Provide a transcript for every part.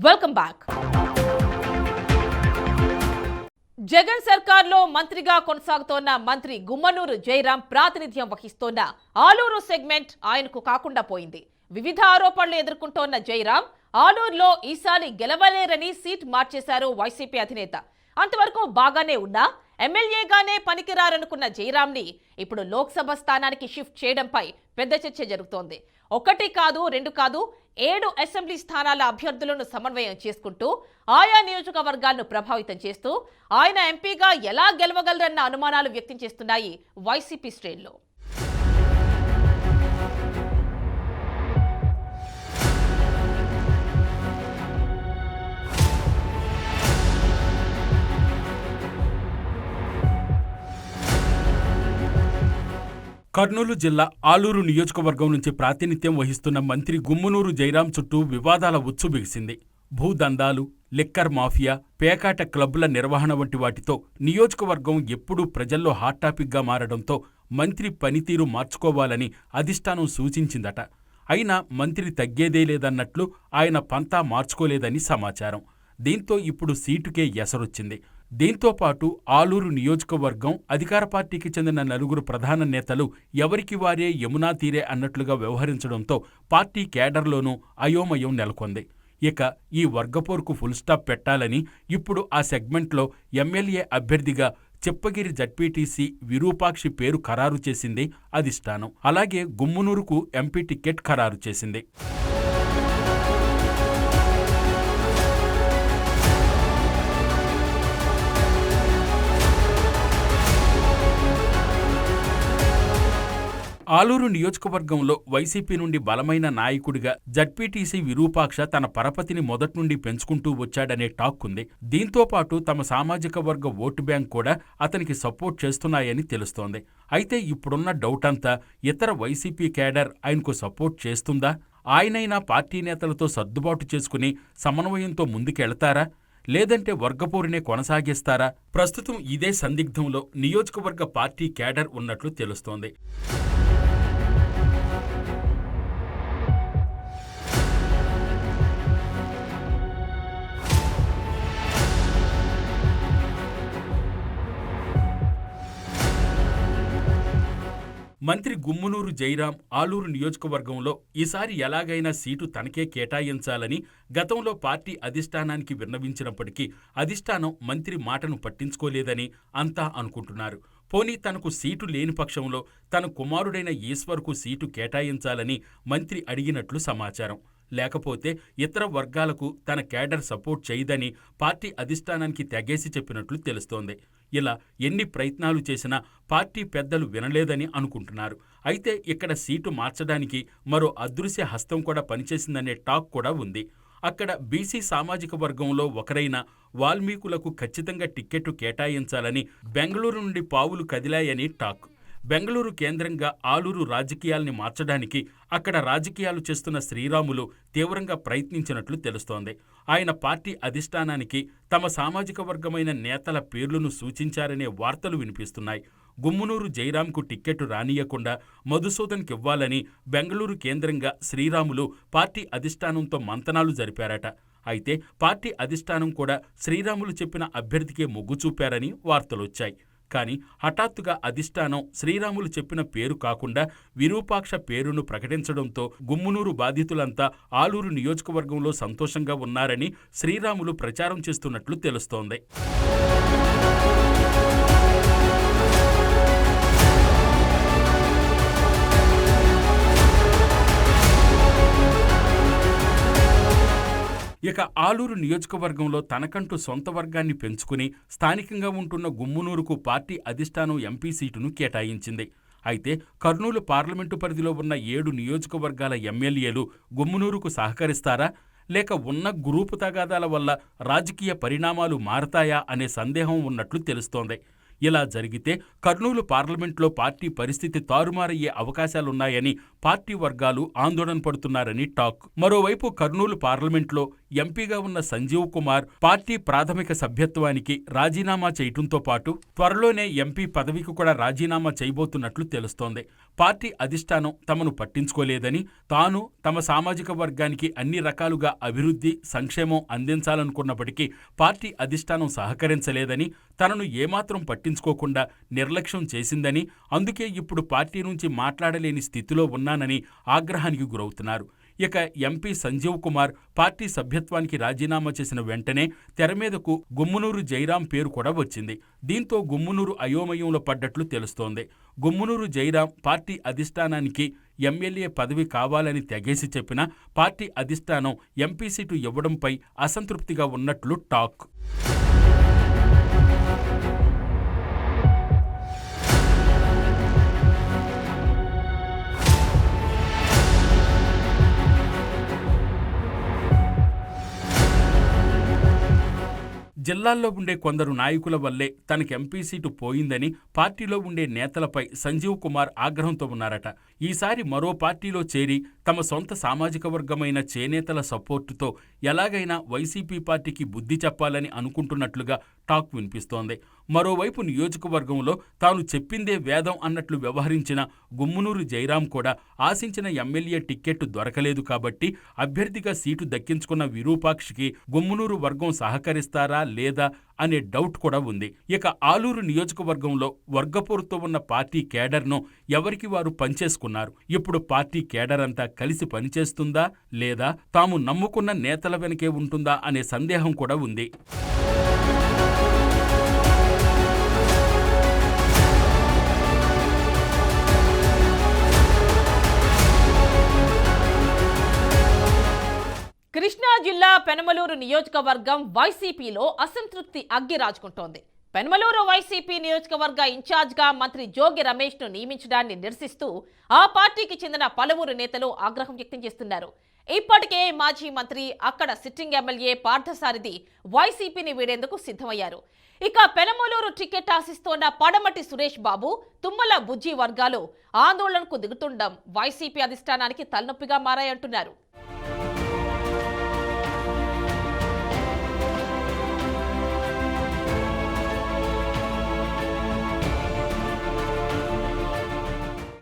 Welcome back. Jagan సర్కార్లో మంత్రిగా కొనసాగుతోన్న మంత్రి గుమ్మనూరు జయరాం ప్రాతినిధ్యం వహిస్తోన్న ఆలూరు సెగ్మెంట్ ఆయనకు కాకుండా పోయింది. వివిధ ఆరోపణలు ఎదుర్కొంటోన్న జయరాం ఆలూరులో ఈసారి గెలవలేరని సీట్ మార్చేశారు వైసీపీ అధినేత. అంతవరకు బాగానే ఉన్నా ఎమ్మెల్యేగానే పనికిరారనుకున్న జయరాంని ఇప్పుడు లోక్సభ స్థానానికి షిఫ్ట్ చేయడంపై పెద్ద చర్చ జరుగుతోంది. 1 కాదు 2 కాదు 7 అసెంబ్లీ స్థానాల అభ్యర్థులను సమన్వయం చేసుకుంటూ ఆయా నియోజకవర్గాలను ప్రభావితం చేస్తూ ఆయన ఎంపీగా ఎలా గెలవగలరన్న అనుమానాలు వ్యక్తం చేస్తున్నాయి వైసీపీ శ్రేణులు. కర్నూలు జిల్లా ఆలూరు నియోజకవర్గం నుంచి ప్రాతినిధ్యం వహిస్తున్న మంత్రి గుమ్మనూరు జయరాం చుట్టూ వివాదాల ఉచ్చు బిగిసింది. భూదందాలు, లిక్కర్ మాఫియా, పేకాట క్లబ్బుల నిర్వహణ వంటి వాటితో నియోజకవర్గం ఎప్పుడూ ప్రజల్లో హాట్ టాపిక్గా మారడంతో మంత్రి పనితీరు మార్చుకోవాలని అధిష్టానం సూచించిందట. అయినా మంత్రి తగ్గేదే లేదన్నట్లు ఆయన పంతా మార్చుకోలేదని సమాచారం. దీంతో ఇప్పుడు సీటుకే ఎసరొచ్చింది. దీంతో పాటు ఆలూరు నియోజకవర్గం అధికార పార్టీకి చెందిన 4 ప్రధాన నేతలు ఎవరికి వారే యమునా తీరే అన్నట్లుగా వ్యవహరించడంతో పార్టీ కేడర్లోనూ అయోమయం నెలకొంది. ఇక ఈ వర్గపోరుకు ఫుల్ స్టాప్ పెట్టాలని ఇప్పుడు ఆ సెగ్మెంట్లో ఎమ్మెల్యే అభ్యర్థిగా చిప్పగిరి జడ్పీటీసీ విరూపాక్షి పేరు ఖరారు చేసింది అధిష్టానం. అలాగే గుమ్మనూరుకు ఎంపీ టికెట్ ఖరారు చేసింది. ఆలూరు నియోజకవర్గంలో వైసీపీ నుండి బలమైన నాయకుడిగా జడ్పీటీసీ విరూపాక్ష తన పరపతిని మొదట్నుండి పెంచుకుంటూ వచ్చాడనే టాక్ ఉంది. దీంతో పాటు తమ సామాజిక వర్గ ఓటు బ్యాంక్ కూడా అతనికి సపోర్ట్ చేస్తున్నాయని తెలుస్తోంది. అయితే ఇప్పుడున్న డౌట్ అంతా ఇతర వైసీపీ కేడర్ ఆయనకు సపోర్ట్ చేస్తుందా? ఆయనైనా పార్టీ నేతలతో సర్దుబాటు చేసుకుని సమన్వయంతో ముందుకెళతారా? లేదంటే వర్గపోరునే కొనసాగిస్తారా? ప్రస్తుతం ఇదే సందిగ్ధంలో నియోజకవర్గ పార్టీ కేడర్ ఉన్నట్లు తెలుస్తోంది. మంత్రి గుమ్మనూరు జయరాం ఆలూరు నియోజకవర్గంలో ఈసారి ఎలాగైనా సీటు తనకే కేటాయించాలని గతంలో పార్టీ అధిష్టానానికి విన్నవించినప్పటికీ అధిష్టానం మంత్రి మాటను పట్టించుకోలేదని అంతా అనుకుంటున్నారు. పోనీ తనకు సీటు లేని పక్షంలో తన కుమారుడైన ఈశ్వర్కు సీటు కేటాయించాలని మంత్రి అడిగినట్లు సమాచారం. లేకపోతే ఇతర వర్గాలకు తన కేడర్ సపోర్ట్ చేయదని పార్టీ అధిష్టానానికి తెగేసి చెప్పినట్లు తెలుస్తోంది. ఇలా ఎన్ని ప్రయత్నాలు చేసినా పార్టీ పెద్దలు వినలేదని అనుకుంటున్నారు. అయితే ఇక్కడ సీటు మార్చడానికి మరో అదృశ్య హస్తం కూడా పనిచేసిందనే టాక్ కూడా ఉంది. అక్కడ బీసీ సామాజిక వర్గంలో ఒకరైన వాల్మీకులకు ఖచ్చితంగా టిక్కెట్టు కేటాయించాలని బెంగళూరు నుండి పావులు కదిలాయని టాక్. బెంగళూరు కేంద్రంగా ఆలూరు రాజకీయాల్ని మార్చడానికి అక్కడ రాజకీయాలు చేస్తున్న శ్రీరాములు తీవ్రంగా ప్రయత్నించినట్లు తెలుస్తోంది. ఆయన పార్టీ అధిష్టానానికి తమ సామాజిక వర్గమైన నేతల పేర్లను సూచించారనే వార్తలు వినిపిస్తున్నాయి. గుమ్మనూరు జయరాంకు టిక్కెట్టు రానియకుండా మధుసూదన్కివ్వాలని బెంగళూరు కేంద్రంగా శ్రీరాములు పార్టీ అధిష్టానంతో మంతనాలు జరిపారట. అయితే పార్టీ అధిష్టానం కూడా శ్రీరాములు చెప్పిన అభ్యర్థికే మొగ్గు చూపారని వార్తలొచ్చాయి. కానీ హఠాత్తుగా అధిష్టానం శ్రీరాములు చెప్పిన పేరు కాకుండా విరూపాక్ష పేరును ప్రకటించడంతో గుమ్మనూరు బాధితులంతా ఆలూరు నియోజకవర్గంలో సంతోషంగా ఉన్నారని శ్రీరాములు ప్రచారం చేస్తున్నట్లు తెలుస్తోంది. ఇక ఆలూరు నియోజకవర్గంలో తనకంటూ సొంత వర్గాన్ని పెంచుకుని స్థానికంగా ఉంటున్న గుమ్మనూరుకు పార్టీ అధిష్టానం ఎంపీ సీటును కేటాయించింది. అయితే కర్నూలు పార్లమెంటు పరిధిలో ఉన్న 7 నియోజకవర్గాల ఎమ్మెల్యేలు గుమ్మనూరుకు సహకరిస్తారా? లేక ఉన్న గ్రూపు తగాదాల వల్ల రాజకీయ పరిణామాలు మారతాయా అనే సందేహం ఉన్నట్లు తెలుస్తోంది. ఇలా జరిగితే కర్నూలు పార్లమెంట్లో పార్టీ పరిస్థితి తారుమారయ్యే అవకాశాలున్నాయని పార్టీ వర్గాలు ఆందోళన పడుతున్నారని టాక్. మరోవైపు కర్నూలు పార్లమెంట్లో ఎంపీగా ఉన్న సంజీవ్ కుమార్ పార్టీ ప్రాథమిక సభ్యత్వానికి రాజీనామా చేయటంతో పాటు త్వరలోనే ఎంపీ పదవికి కూడా రాజీనామా చేయబోతున్నట్లు తెలుస్తోంది. పార్టీ అధిష్టానం తమను పట్టించుకోలేదని, తాను తమ సామాజిక వర్గానికి అన్ని రకాలుగా అభివృద్ధి, సంక్షేమం అందించాలనుకున్నప్పటికీ పార్టీ అధిష్టానం సహకరించలేదని, తనను ఏమాత్రం పట్టించుకోకుండా నిర్లక్ష్యం చేసిందని, అందుకే ఇప్పుడు పార్టీ నుంచి మాట్లాడలేని స్థితిలో ఉన్నానని ఆగ్రహానికి గురవుతున్నారు. ఇక ఎంపీ సంజీవ్ కుమార్ పార్టీ సభ్యత్వానికి రాజీనామా చేసిన వెంటనే తెరమీదకు గుమ్మనూరు జయరాం పేరు కూడా వచ్చింది. దీంతో గుమ్మనూరు అయోమయంలో పడ్డట్లు తెలుస్తోంది. గుమ్మనూరు జయరాం పార్టీ అధిష్టానానికి ఎమ్మెల్యే పదవి కావాలని తెగేసి చెప్పినా పార్టీ అధిష్టానం ఎంపీ సీటు ఇవ్వడంపై అసంతృప్తిగా ఉన్నట్లు టాక్. జిల్లాల్లో ఉండే కొందరు నాయకుల వల్లే తనకి ఎంపీ సీటు పోయిందని పార్టీలో ఉండే నేతలపై సంజీవ్ కుమార్ ఆగ్రహంతో ఉన్నారట. ఈసారి మరో పార్టీలో చేరి తమ సొంత సామాజిక వర్గమైన చేనేతల సపోర్టుతో ఎలాగైనా వైసీపీ పార్టీకి బుద్ధి చెప్పాలని అనుకుంటున్నట్లుగా టాక్ వినిపిస్తోంది. మరోవైపు నియోజకవర్గంలో తాను చెప్పిందే వేదం అన్నట్లు వ్యవహరించిన గుమ్మనూరు జయరాం కూడా ఆశించిన ఎమ్మెల్యే టిక్కెట్టు దొరకలేదు కాబట్టి అభ్యర్థిగా సీటు దక్కించుకున్న విరూపాక్షికి గుమ్మనూరు వర్గం సహకరిస్తారా లేదా అనే డౌట్ కూడా ఉంది. ఇక ఆలూరు నియోజకవర్గంలో వర్గపోరుతో ఉన్న పార్టీ కేడర్ను ఎవరికి వారు పనిచేసుకున్నారు. ఇప్పుడు పార్టీ కేడర్ అంతా కలిసి పనిచేస్తుందా లేదా తాము నమ్ముకున్న నేతల వెనకే ఉంటుందా అనే సందేహం కూడా ఉంది. కృష్ణా జిల్లా పెనమలూరు నియోజకవర్గం వైసీపీలో అసంతృప్తి అగ్గి రాజుకుంటోంది. పెనమలూరు వైసీపీ నియోజకవర్గ ఇన్ఛార్జ్గా మంత్రి జోగి రమేష్ను నియమించడాన్ని నిరసిస్తూ ఆ పార్టీకి చెందిన పలువురు నేతలు ఆగ్రహం వ్యక్తం చేస్తున్నారు. ఇప్పటికే మాజీ మంత్రి, అక్కడ సిట్టింగ్ ఎమ్మెల్యే పార్థసారథి వైసీపీని వీడేందుకు సిద్ధమయ్యారు. ఇక పెనమలూరు టికెట్ ఆశిస్తోన్న పడమటి సురేష్ బాబు, తుమ్మల బుజ్జి వర్గాలు ఆందోళనకు దిగుతుండడం వైసీపీ అధిష్టానానికి తలనొప్పిగా మారాయంటున్నారు.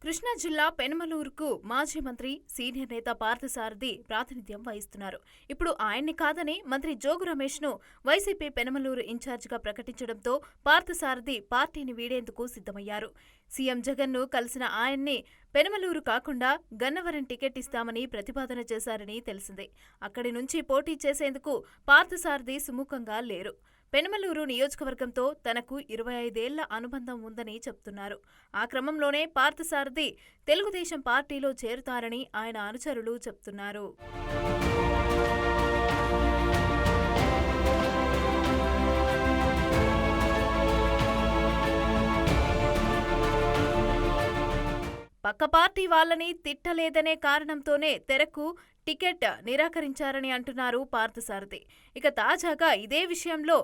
కృష్ణా జిల్లా పెనమలూరుకు మాజీ మంత్రి, సీనియర్ నేత పార్థసారథి ప్రాతినిధ్యం వహిస్తున్నారు. ఇప్పుడు ఆయన్ని కాదని మంత్రి జోగు రమేష్ను వైసీపీ పెనమలూరు ఇన్ఛార్జిగా ప్రకటించడంతో పార్థసారథి పార్టీని వీడేందుకు సిద్ధమయ్యారు. సీఎం జగన్ను కలిసిన ఆయన్ని పెనమలూరు కాకుండా గన్నవరం టికెట్ ఇస్తామని ప్రతిపాదన చేశారని తెలిసిందే. అక్కడి నుంచి పోటీ చేసేందుకు పార్థసారథి సుముఖంగా లేరు. పెనమలూరు నియోజకవర్గంతో తనకు 25 ఏళ్ల అనుబంధం ఉందని చెప్తున్నారు. ఆ క్రమంలోనే పార్థసారథి తెలుగుదేశం పార్టీలో చేరుతారని ఆయన అనుచరులు చెప్తున్నారు. పక్క పార్టీ వాళ్ళని తిట్టలేదనే కారణంతోనే తెరకు టికెట్ నిరాకరించారని అంటున్నారు పార్థసారథి. ఇక తాజాగా ఇదే విషయంలో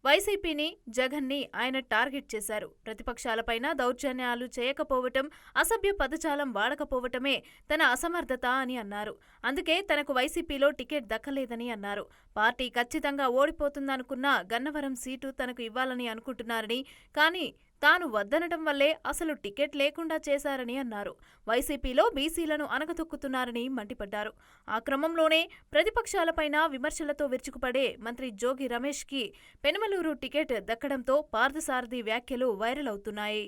వైసీపీని, జగన్ని ఆయన టార్గెట్ చేశారు. ప్రతిపక్షాలపైన దౌర్జన్యాలు చేయకపోవటం, అసభ్య పదజాలం వాడకపోవటమే తన అసమర్థత అని అన్నారు. అందుకే తనకు వైసీపీలో టికెట్ దక్కలేదని అన్నారు. పార్టీ ఖచ్చితంగా ఓడిపోతుందనుకున్న గన్నవరం సీటు తనకు ఇవ్వాలని అనుకుంటున్నారని, కానీ తాను వద్దనటం వల్లే అసలు టికెట్ లేకుండా చేశారని అన్నారు. వైసీపీలో బీసీలను అనగతొక్కుతున్నారని మండిపడ్డారు. ఆ క్రమంలోనే ప్రతిపక్షాలపైన విమర్శలతో విరుచుకుపడే మంత్రి జోగి రమేష్కి పెనమలూరు టికెట్ దక్కడంతో పార్థసారథి వ్యాఖ్యలు వైరల్ అవుతున్నాయి.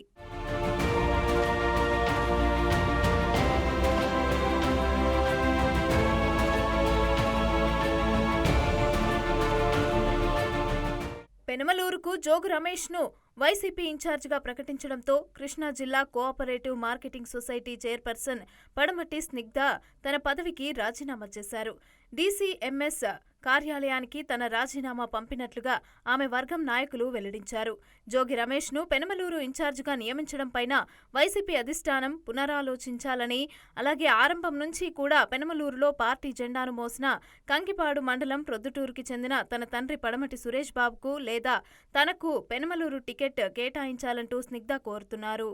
పెనమలూరుకు జోగు రమేష్ను వైసీపీ ఇన్ఛార్జిగా ప్రకటించడంతో కృష్ణా జిల్లా కోఆపరేటివ్ మార్కెటింగ్ సొసైటీ చైర్పర్సన్ పడమటి స్నిగ్ధ తన పదవికి రాజీనామా చేశారు. డీసీఎంఎస్ కార్యాలయానికి తన రాజీనామా పంపినట్లుగా ఆమె వర్గం నాయకులు వెల్లడించారు. జోగి రమేష్ను పెనమలూరు ఇన్ఛార్జిగా నియమించడంపైన వైసీపీ అధిష్టానం పునరాలోచించాలని, అలాగే ఆరంభం నుంచి కూడా పెనమలూరులో పార్టీ జెండాను మోసిన కంకిపాడు మండలం ప్రొద్దుటూరుకి చెందిన తన తండ్రి పడమటి సురేష్ బాబుకు లేదా తనకు పెనమలూరు టికెట్ కేటాయించాలంటూ స్నిగ్ధ కోరుతున్నారు.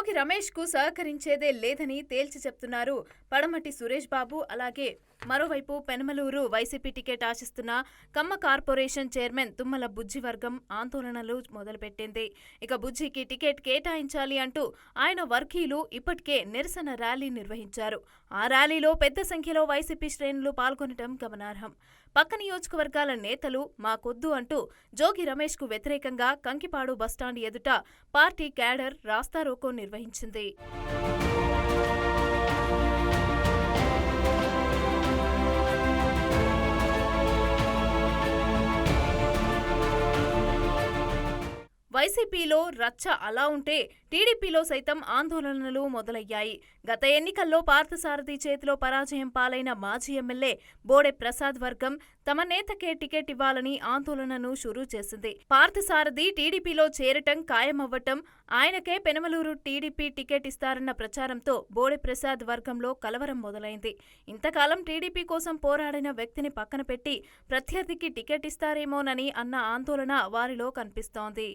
జోగి రమేష్ కు సహకరించేదే లేదని తేల్చి చెప్తున్నారు పడమటి సురేష్ బాబు. అలాగే మరోవైపు పెనమలూరు వైసీపీ టికెట్ ఆశిస్తున్న కమ్మ కార్పొరేషన్ చైర్మన్ తుమ్మల బుజ్జి వర్గం ఆందోళనలు మొదలుపెట్టింది. ఇక బుజ్జికి టికెట్ కేటాయించాలి అంటూ ఆయన వర్గీయులు ఇప్పటికే నిరసన ర్యాలీ నిర్వహించారు. ఆ ర్యాలీలో పెద్ద సంఖ్యలో వైసీపీ శ్రేణులు పాల్గొనడం గమనార్హం. పక్క నియోజకవర్గాల నేతలు మాకొద్దు అంటూ జోగి రమేష్ కు వ్యతిరేకంగా కంకిపాడు బస్టాండ్ ఎదుట పార్టీ క్యాడర్ రాస్తారోకో నిర్వహించింది. వైసీపీలో రచ్చ అలా ఉంటే టీడీపీలో సైతం ఆందోళనలు మొదలయ్యాయి. గత ఎన్నికల్లో పార్థసారథి చేతిలో పరాజయం పాలైన మాజీ ఎమ్మెల్యే బోడే ప్రసాద్ వర్గం తమ నేతకే టికెట్ ఇవ్వాలని ఆందోళనను షురూ చేసింది. పార్థసారథి టీడీపీలో చేరటం ఖాయమవ్వటం, ఆయనకే పెనమలూరు టీడీపీ టికెట్ ఇస్తారన్న ప్రచారంతో బోడే ప్రసాద్ వర్గంలో కలవరం మొదలైంది. ఇంతకాలం టీడీపీ కోసం పోరాడిన వ్యక్తిని పక్కన పెట్టి ప్రత్యర్థికి టికెట్ ఇస్తారేమోనని అన్న ఆందోళన వారిలో కనిపిస్తోంది.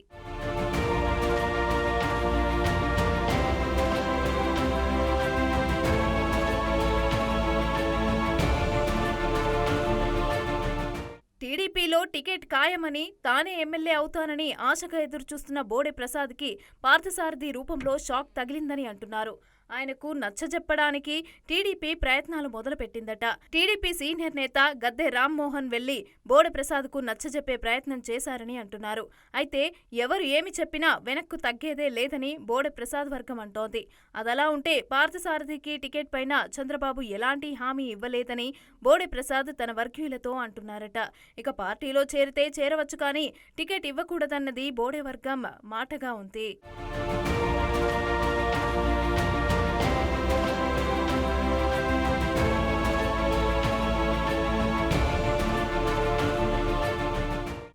టీడీపీలో టికెట్ ఖాయమని, తానే ఎమ్మెల్యే అవుతానని ఆశగా ఎదురుచూస్తున్న బోడే ప్రసాద్కి పార్థసారథి రూపంలో షాక్ తగిలిందని అంటున్నారు. ఆయనకు నచ్చజెప్పడానికి టీడీపీ ప్రయత్నాలు మొదలుపెట్టిందట. టీడీపీ సీనియర్ నేత గద్దె రామ్మోహన్ వెళ్లి బోడే ప్రసాద్కు నచ్చజెప్పే ప్రయత్నం చేశారని అంటున్నారు. అయితే ఎవరు ఏమి చెప్పినా వెనక్కు తగ్గేదే లేదని బోడే ప్రసాద్ వర్గం అంటోంది. అదలా ఉంటే పార్థసారథికి టికెట్ పైన చంద్రబాబు ఎలాంటి హామీ ఇవ్వలేదని బోడే ప్రసాద్ తన వర్గీయులతో అంటున్నారట. ఇక పార్టీలో చేరితే చేరవచ్చు కానీ టికెట్ ఇవ్వకూడదన్నది బోడే వర్గం మాటగా ఉంది.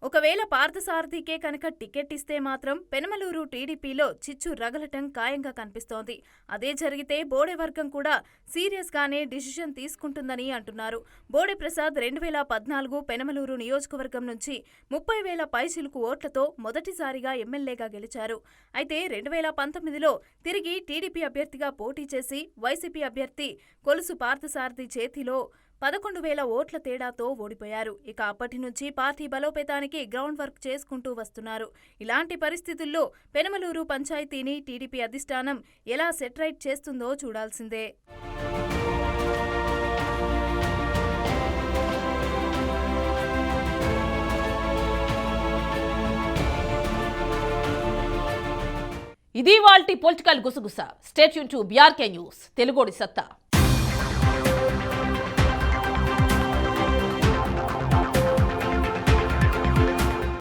ఒకవేళ పార్థసారథికే కనుక టికెట్ ఇస్తే మాత్రం పెనమలూరు టీడీపీలో చిచ్చు రగలటం ఖాయంగా కనిపిస్తోంది. అదే జరిగితే బోడే వర్గం కూడా సీరియస్ గానే డిసిషన్ తీసుకుంటుందని అంటున్నారు. బోడే ప్రసాద్ 2014 పెనమలూరు నియోజకవర్గం నుంచి 30,000 పైచిలుకు ఓట్లతో మొదటిసారిగా ఎమ్మెల్యేగా గెలిచారు. అయితే 2019లో తిరిగి టీడీపీ అభ్యర్థిగా పోటీ చేసి వైసీపీ అభ్యర్థి కొలుసు పార్థసారథి చేతిలో 11,000 ఓట్ల తేడాతో ఓడిపోయారు. ఇక అప్పటి నుంచి పార్టీ బలోపేతానికి గ్రౌండ్ వర్క్ చేసుకుంటూ వస్తున్నారు. ఇలాంటి పరిస్థితుల్లో పెనమలూరు పంచాయతీని టీడీపీ అధిష్టానం ఎలా సెటరైట్ చేస్తుందో చూడాల్సిందే. ఇది వాల్టి పొలిటికల్ గుసగుస. Stay tune to BRK news, తెలుగోడి సత్తా.